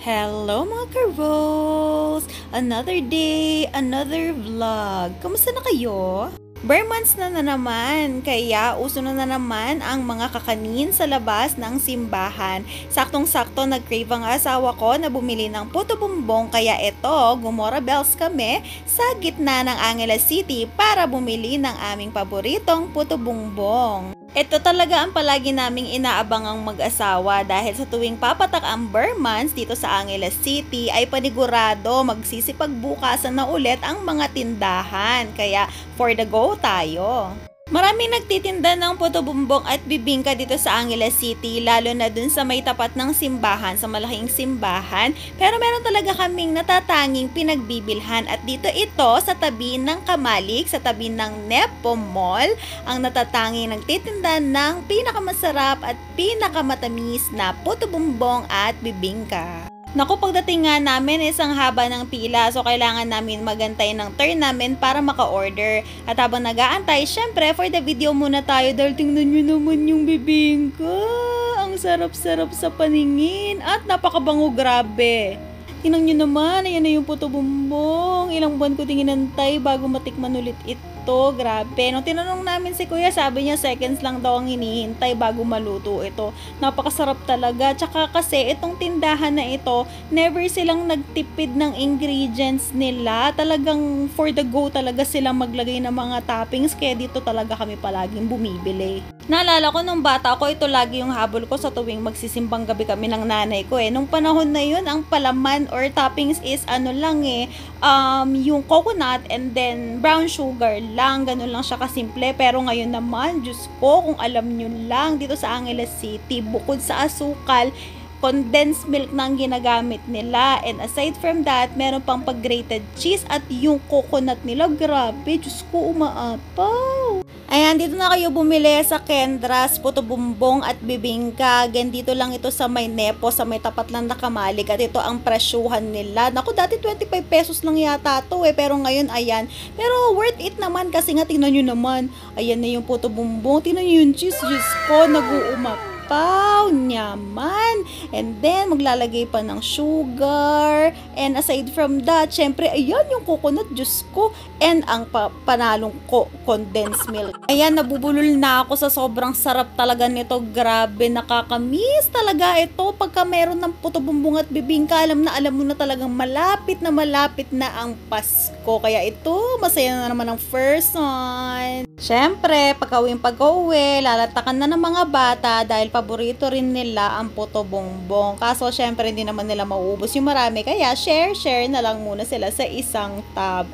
Hello mga ka-rolls! Another day, another vlog. Kamusta na kayo? Bare months na naman, kaya uso na naman ang mga kakanin sa labas ng simbahan. Saktong-sakto nag-crave ang asawa ko na bumili ng puto bumbong, kaya eto, gumora bells kami sa gitna ng Angeles City para bumili ng aming paboritong puto bumbong. Ito talaga ang palagi naming inaabangang mag-asawa dahil sa tuwing papatak ang bare months dito sa Angeles City ay panigurado magsisipagbukasan na ulit ang mga tindahan. Kaya for the go tayo! Maraming nagtitinda ng puto bumbong at bibingka dito sa Angeles City, lalo na dun sa may tapat ng simbahan, sa malaking simbahan. Pero meron talaga kaming natatanging pinagbibilhan at dito ito sa tabi ng Kamalik, sa tabi ng Nepo Mall, ang natatanging nagtitinda ng pinakamasarap at pinakamatamis na puto bumbong at bibingka. Naku, pagdating nga namin isang haba ng pila, so kailangan namin magantay ng turn namin para maka-order. At habang nag-aantay, syempre for the video muna tayo dahil tingnan nyo naman yung bibingka. Ang sarap-sarap sa paningin at napakabango, grabe. Tingnan nyo naman, ayan na yung puto bumbong. Ilang buwan ko tinginantay bago matikman ulit ito. Grabe. Nung tinanong namin si kuya, sabi niya seconds lang daw ang hinihintay bago maluto ito. Napakasarap talaga. Tsaka kasi itong tindahan na ito, never silang nagtipid ng ingredients nila. Talagang for the go talaga silang maglagay ng mga toppings. Kaya dito talaga kami palaging bumibili. Naalala ko nung bata ko, ito lagi yung habol ko sa tuwing magsisimbang gabi kami ng nanay ko eh. Nung panahon na yun, ang palaman or toppings is ano lang eh, yung coconut and then brown sugar lang, ganun lang siya kasimple. Pero ngayon naman, Diyos ko, kung alam nyo lang, dito sa Angeles City, bukod sa asukal, condensed milk na ang ginagamit nila. And aside from that, meron pang pag-grated cheese at yung coconut nila, grabe, Diyos ko, umaapaw. Ayan, dito na kayo bumili sa Kendras, puto bumbong at bibingka. Again, dito lang ito sa may Nepo, sa may tapat lang na Kamalik. At ito ang presyuhan nila. Naku, dati 25 pesos lang yata to eh. Pero ngayon, ayan. Pero worth it naman kasi nga, tingnan nyo naman. Ayan na yung puto bumbong. Tingnan nyo yung cheese. Diyos ko, nag-uumapaw. Nyaman. And then, maglalagay pa ng sugar. And aside from that, syempre, ayan yung coconut. Diyos ko. And ang panalong condensed milk. Ayan, nabubulol na ako sa sobrang sarap talaga nito. Grabe, nakakamiss talaga ito. Pagka meron ng puto bumbong at bibingka, alam mo na talagang malapit na ang Pasko. Kaya ito, masaya na naman ang first one. Syempre, pag-uwi, lalatakan na ng mga bata dahil paborito rin nila ang puto bumbong. Kaso, syempre, hindi naman nila mauubos yung marami. Kaya, share na lang muna sila sa isang tab.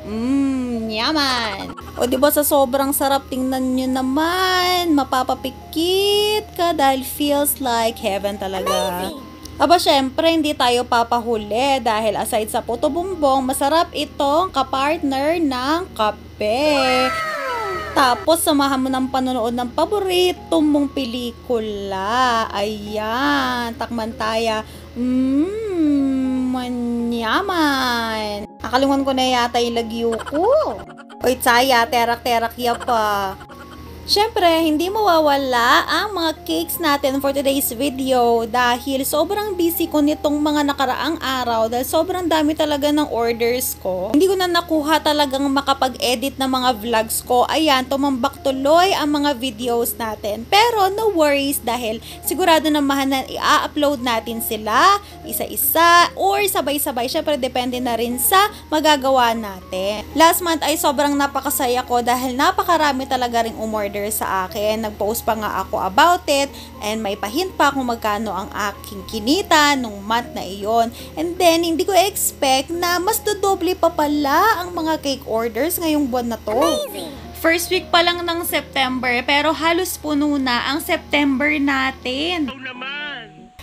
Yaman! O diba sa sobrang sarap, tingnan nyo naman, mapapapikit ka dahil feels like heaven talaga. Amazing! Aba syempre, hindi tayo papahuli dahil aside sa puto bumbong, masarap itong kapartner ng kape. Tapos, samahan mo ng panonood ng paborito mong pelikula. Ayan, takman tayo. Manyaman. Nakalimutan ko na yata yung lagyo ko. Oy, tsaya, terak-terak ya pa. Syempre, hindi mawawala ang mga cakes natin for today's video dahil sobrang busy ko nitong mga nakaraang araw dahil sobrang dami talaga ng orders ko. Hindi ko na nakuha talagang makapag-edit ng mga vlogs ko. Ayan, tumambak tuloy ang mga videos natin. Pero no worries dahil sigurado naman na i-upload natin sila isa-isa or sabay-sabay. Syempre, depende na rin sa magagawa natin. Last month ay sobrang napakasaya ko dahil napakarami talaga ring umorder sa akin. Nag-post pa nga ako about it and may pa-hint pa kung magkano ang aking kinita nung month na iyon. And then, hindi ko expect na mas dodoble pa pala ang mga cake orders ngayong buwan na to. Amazing! First week pa lang ng September pero halos puno na ang September natin.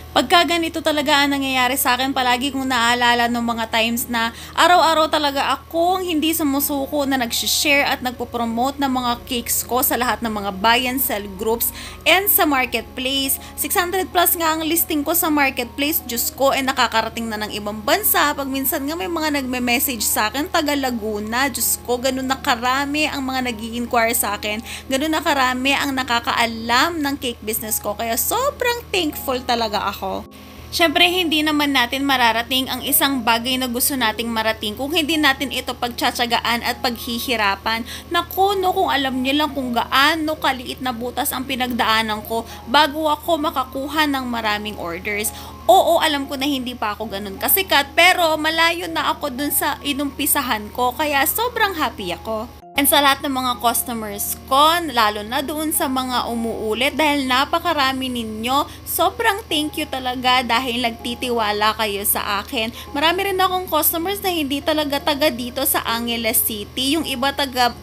Pagka ganito talaga ang nangyayari sa akin, palagi kong naalala ng mga times na araw-araw talaga akong hindi sumusuko na nag-share at nagpo-promote ng mga cakes ko sa lahat ng mga buy and sell groups and sa marketplace. 600 plus nga ang listing ko sa marketplace, Diyos ko, nakakarating na ng ibang bansa. Pag minsan nga may mga nagme-message sa akin, taga Laguna, Diyos ko, ganun na karami ang mga nag-i-inquire sa akin, ganun na karami ang nakakaalam ng cake business ko, kaya sobrang thankful talaga ako. Syempre, hindi naman natin mararating ang isang bagay na gusto nating marating kung hindi natin ito pagtsatsagaan at paghihirapan. Naku, no, kung alam niyo lang kung gaano kaliit na butas ang pinagdaanan ko bago ako makakuha ng maraming orders. Oo, alam ko na hindi pa ako ganun kasikat, pero malayo na ako dun sa inumpisahan ko, kaya sobrang happy ako. And sa lahat ng mga customers ko, lalo na doon sa mga umuulit dahil napakarami ninyo, sobrang thank you talaga dahil nagtitiwala kayo sa akin. Marami rin akong customers na hindi talaga taga dito sa Angeles City, yung iba taga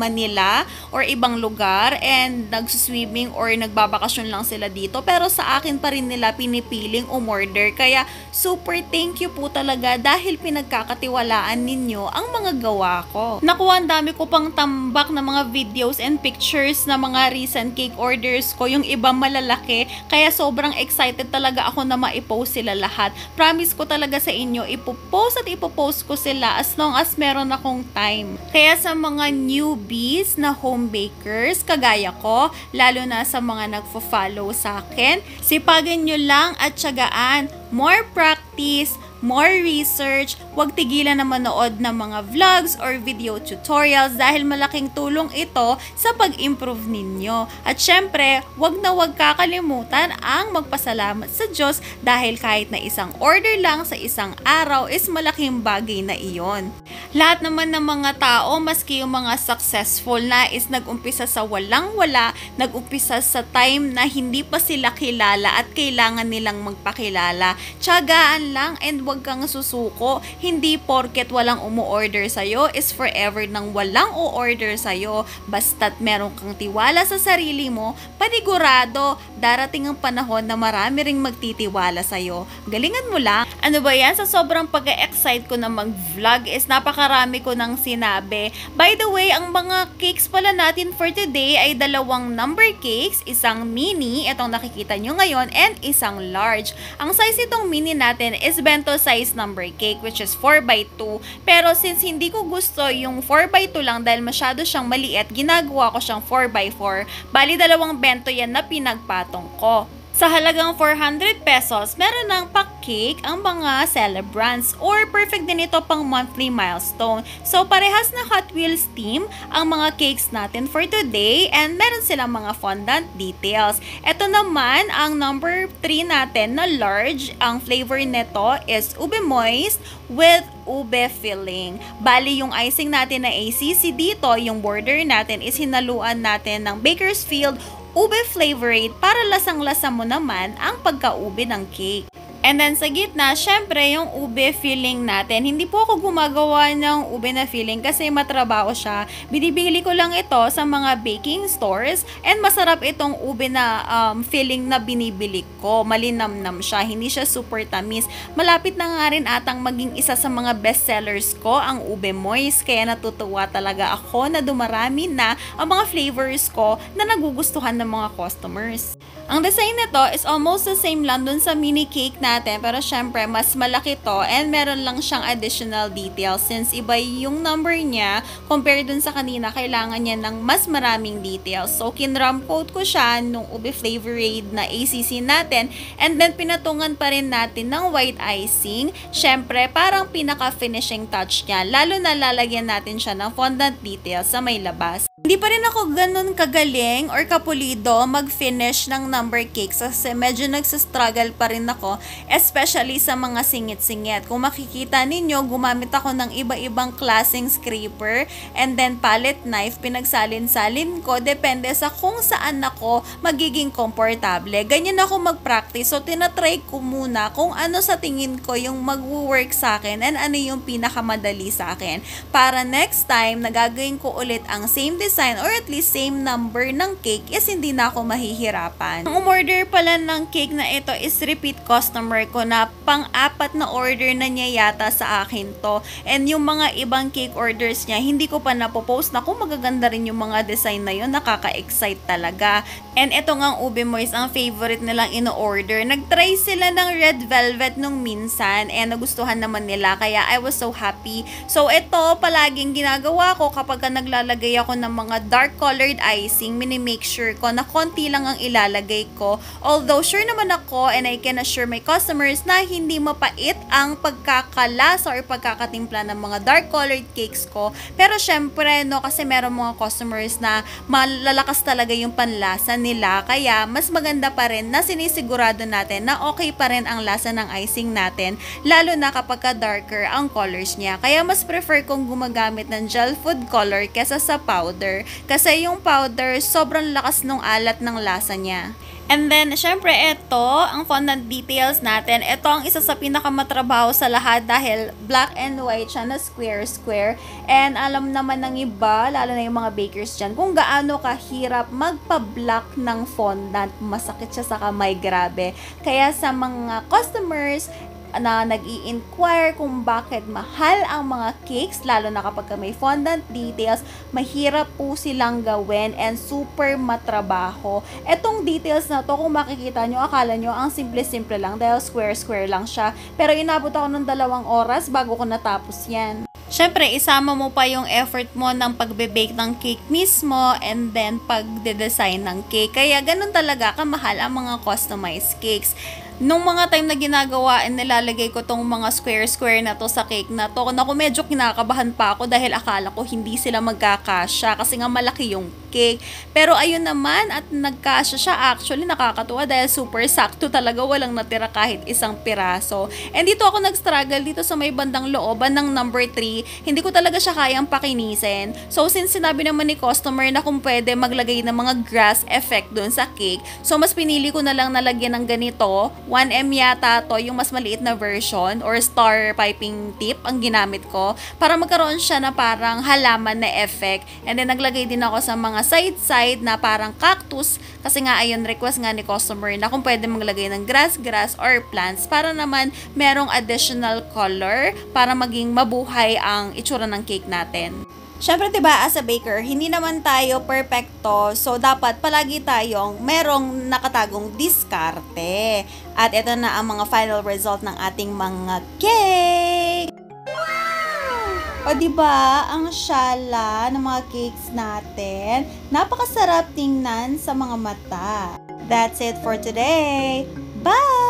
Manila or ibang lugar and nagsuswimming or nagbabakasyon lang sila dito, pero sa akin pa rin nila pinipiling umorder. Kaya super thank you po talaga dahil pinagkakatiwalaan ninyo ang mga gawa ko. Nakuha, ang dami ko pang tambak na mga videos and pictures na mga recent cake orders ko, yung iba malalaki, kaya sobrang excited talaga ako na maipost sila lahat. Promise ko talaga sa inyo, ipopost ko sila as long as meron akong time. Kaya sa mga newbies na home bakers kagaya ko, lalo na sa mga nagfo-follow sa akin, sipagan nyo lang at tiyagaan. More practice, more research, huwag tigilan na manood ng mga vlogs or video tutorials dahil malaking tulong ito sa pag-improve ninyo. At syempre, huwag kakalimutan ang magpasalamat sa Diyos dahil kahit na isang order lang sa isang araw is malaking bagay na iyon. Lahat naman ng mga tao, maski yung mga successful na, is nag-umpisa sa walang-wala, nag-umpisa sa time na hindi pa sila kilala at kailangan nilang magpakilala. Tiyagaan lang and huwag kang susuko. Hindi porket walang umu-order sa'yo is forever nang walang u-order sa'yo. Basta't meron kang tiwala sa sarili mo, panigurado, darating ang panahon na marami ring magtitiwala sa'yo. Galingan mo lang. Ano ba yan? Sa sobrang pag-excite ko na mag-vlog is napakarami ko nang sinabi. By the way, ang mga cakes pala natin for today ay 2 number cakes, isang mini, itong nakikita nyo ngayon, and isang large. Ang size itong mini natin is bento size number cake, which is 4x2. Pero since hindi ko gusto yung 4x2 lang dahil masyado siyang maliit, ginagawa ko siyang 4x4. Bali, 2 bento yan na pinagpatong ko. Sa halagang 400 pesos, meron ng pack-cake ang mga celebrants or perfect din ito pang monthly milestone. So, parehas na Hot Wheels theme ang mga cakes natin for today and meron silang mga fondant details. Ito naman ang number 3 natin na large. Ang flavor nito is ube moist with ube filling. Bali, yung icing natin na ACC dito, yung border natin is hinaluan natin ng Bakersfield ube flavorate para lasang-lasa mo naman ang pagka-ube ng cake. And then sa gitna, syempre yung ube filling natin. Hindi po ako gumagawa ng ube na filling kasi matrabaho siya. Binibili ko lang ito sa mga baking stores and masarap itong ube na filling na binibili ko. Malinamnam siya, hindi siya super tamis. Malapit na nga rin atang maging isa sa mga bestsellers ko ang ube moist. Kaya natutuwa talaga ako na dumarami na ang mga flavors ko na nagugustuhan ng mga customers. Ang design nito is almost the same lang dun sa mini cake natin, pero syempre mas malaki to and meron lang siyang additional details since iba yung number niya compared dun sa kanina, kailangan niya ng mas maraming details. So kinram coat ko siya nung ube flavorade na ACC natin and then pinatungan pa rin natin ng white icing. Syempre parang pinaka finishing touch niya, lalo na lalagyan natin siya ng fondant details sa may labas. Hindi pa rin ako ganun kagaling or kapulido mag-finish ng number cakes kasi medyo nagsastruggle pa rin ako, especially sa mga singit-singit. Kung makikita ninyo, gumamit ako ng iba-ibang klaseng scraper and then palette knife, pinagsalin-salin ko, depende sa kung saan ako magiging komportable. Ganyan ako mag-practice, so tinatry ko muna kung ano sa tingin ko yung mag-work sa akin and ano yung pinakamadali sa akin. Para next time, nagagawin ko ulit ang same design or at least same number ng cake is hindi na ako mahihirapan. Ang umorder pala ng cake na ito is repeat customer ko na pang-apat na order na niya yata sa akin to. And yung mga ibang cake orders niya, hindi ko pa napopost na kung magaganda rin yung mga design na yun, nakaka-excite talaga. And ito nga ang ube moist, ang favorite nilang ino-order. Nag-try sila ng red velvet nung minsan and nagustuhan naman nila kaya I was so happy. So ito palaging ginagawa ko kapag naglalagay ako ng mga dark colored icing, minimake sure ko na konti lang ang ilalagay ko. Although sure naman ako and I can assure my customers na hindi mapait ang pagkakalasa or pagkakatimpla ng mga dark colored cakes ko. Pero syempre, no, kasi meron mga customers na malalakas talaga yung panlasa nila. Kaya mas maganda pa rin na sinisigurado natin na okay pa rin ang lasa ng icing natin, lalo na kapag darker ang colors niya. Kaya mas prefer kong gumagamit ng gel food color kesa sa powder. Kasi yung powder, sobrang lakas ng alat ng lasa niya. And then, syempre, ito, ang fondant details natin. Ito ang isa sa pinakamatrabaho sa lahat dahil black and white siya na square-square. And alam naman ng iba, lalo na yung mga bakers dyan, kung gaano kahirap magpa-black ng fondant. Masakit siya sa kamay, grabe. Kaya sa mga customers na nag-i-inquire kung bakit mahal ang mga cakes, lalo na kapag may fondant details, mahirap po silang gawin and super matrabaho. Etong details na to, kung makikita nyo, akala nyo ang simple-simple lang dahil square-square lang siya. Pero inabot ako ng 2 oras bago ko natapos yan. Syempre, isama mo pa yung effort mo ng pagbe-bake ng cake mismo and then pagde-design ng cake. Kaya ganun talaga kamahal ang mga customized cakes. Nung mga time na ginagawa and nilalagay ko tong mga square-square na to sa cake na to, naku, medyo kinakabahan pa ako dahil akala ko hindi sila magkakasya kasi nga malaki yung cake. Pero ayun naman at nagkasya siya. Actually, nakakatuwa dahil super sakto talaga, walang natira kahit isang piraso. And dito ako nag-struggle dito sa may bandang looban ng number 3. Hindi ko talaga siya kayang pakinisin. So, since sinabi naman ni customer na kung pwede maglagay ng mga grass effect dun sa cake, so mas pinili ko na lang nalagyan ng ganito. 1M yata to, yung mas maliit na version or star piping tip ang ginamit ko para magkaroon siya na parang halaman na effect. And then naglagay din ako sa mga side-side na parang cactus kasi nga ayun, request nga ni customer na kung pwede maglagay ng grass or plants para naman merong additional color para maging mabuhay ang itsura ng cake natin. Syempre, 'di ba, as a baker, hindi naman tayo perfecto. So, dapat palagi tayong merong nakatagong diskarte. At ito na ang mga final result ng ating mga cake. Wow! O, 'di ba, ang syala ng mga cakes natin, napakasarap tingnan sa mga mata. That's it for today. Bye!